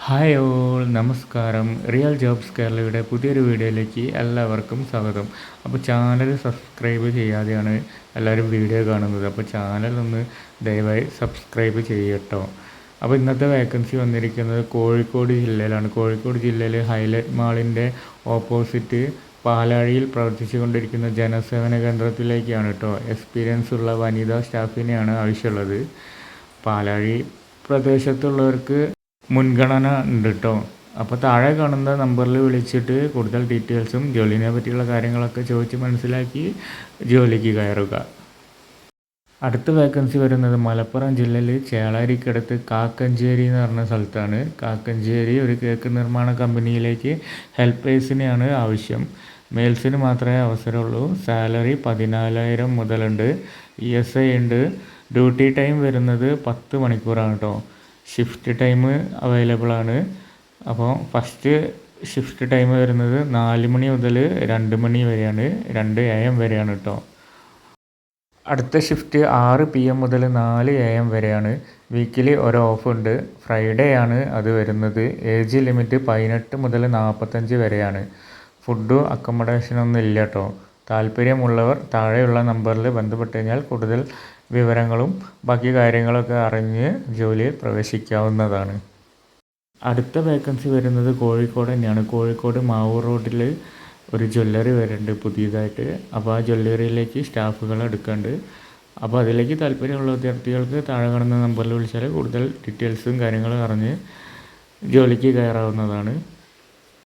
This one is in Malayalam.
ഹായ് ഓൾ നമസ്കാരം. റിയൽ ജോബ്സ് കേരളയുടെ പുതിയൊരു വീഡിയോയിലേക്ക് എല്ലാവർക്കും സ്വാഗതം. അപ്പോൾ ചാനൽ സബ്സ്ക്രൈബ് ചെയ്യാതെയാണ് എല്ലാവരും വീഡിയോ കാണുന്നത്. അപ്പോൾ ചാനൽ ഒന്ന് ദയവായി സബ്സ്ക്രൈബ് ചെയ്യട്ടോ. അപ്പോൾ ഇന്നത്തെ വേക്കൻസി വന്നിരിക്കുന്നത് കോഴിക്കോട് ജില്ലയിലാണ്. കോഴിക്കോട് ജില്ലയിൽ ഹൈലൈറ്റ് മാളിൻ്റെ ഓപ്പോസിറ്റ് പാലാഴിയിൽ പ്രവർത്തിച്ചു കൊണ്ടിരിക്കുന്ന ജനസേവന കേന്ദ്രത്തിലേക്കാണ് കേട്ടോ. എക്സ്പീരിയൻസ് ഉള്ള വനിതാ സ്റ്റാഫിനെയാണ് ആവശ്യമുള്ളത്. പാലാഴി പ്രദേശത്തുള്ളവർക്ക് മുൻഗണന ഉണ്ട് കേട്ടോ. അപ്പോൾ താഴെ കാണുന്ന നമ്പറിൽ വിളിച്ചിട്ട് കൂടുതൽ ഡീറ്റെയിൽസും ജോലിനെ പറ്റിയുള്ള കാര്യങ്ങളൊക്കെ ചോദിച്ച് മനസ്സിലാക്കി ജോലിക്ക് കയറുക. അടുത്ത വേക്കൻസി വരുന്നത് മലപ്പുറം ജില്ലയിൽ ചേളാരിക്കടുത്ത് കാക്കഞ്ചേരി എന്ന് പറഞ്ഞ സ്ഥലത്താണ്. കാക്കഞ്ചേരി ഒരു കേക്ക് നിർമ്മാണ കമ്പനിയിലേക്ക് ഹെൽപ്പേഴ്സിനെയാണ് ആവശ്യം. മെയിൽസിന് മാത്രമേ അവസരമുള്ളൂ. സാലറി 14,000 മുതലുണ്ട്. ESI ഉണ്ട്. ഡ്യൂട്ടി ടൈം വരുന്നത് 10 മണിക്കൂറാണ് കേട്ടോ. ഷിഫ്റ്റ് ടൈം അവൈലബിൾ ആണ്. അപ്പോൾ ഫസ്റ്റ് ഷിഫ്റ്റ് ടൈം വരുന്നത് 4 മണി മുതൽ 2 മണി വരെയാണ്, 2 AM വരെയാണ് കേട്ടോ. അടുത്ത ഷിഫ്റ്റ് 6 PM മുതൽ 4 AM വരെയാണ്. വീക്കിലി ഒരു ഓഫ് ഉണ്ട്. ഫ്രൈഡേ ആണ് അത് വരുന്നത്. ഏജ് ലിമിറ്റ് 18 മുതൽ 45 വരെയാണ്. ഫുഡും അക്കോമഡേഷനൊന്നും ഇല്ല കേട്ടോ. താല്പര്യമുള്ളവർ താഴെയുള്ള നമ്പറിൽ ബന്ധപ്പെട്ട് കഴിഞ്ഞാൽ കൂടുതൽ വിവരങ്ങളും ബാക്കി കാര്യങ്ങളൊക്കെ അറിഞ്ഞ് ജോലിയിൽ പ്രവേശിക്കാവുന്നതാണ്. അടുത്ത വേക്കൻസി വരുന്നത് കോഴിക്കോട് തന്നെയാണ്. കോഴിക്കോട് മാവൂർ റോഡിൽ ഒരു ജ്വല്ലറി വരുന്നുണ്ട് പുതിയതായിട്ട്. അപ്പോൾ ആ ജ്വല്ലറിയിലേക്ക് സ്റ്റാഫുകൾ എടുക്കുന്നുണ്ട്. അപ്പോൾ അതിലേക്ക് താല്പര്യമുള്ള വിദ്യാർത്ഥികൾക്ക് താഴെ കാണുന്ന നമ്പറിൽ വിളിച്ചാൽ കൂടുതൽ ഡീറ്റെയിൽസും കാര്യങ്ങളും അറിഞ്ഞ് ജോലിക്ക് കയറാവുന്നതാണ്.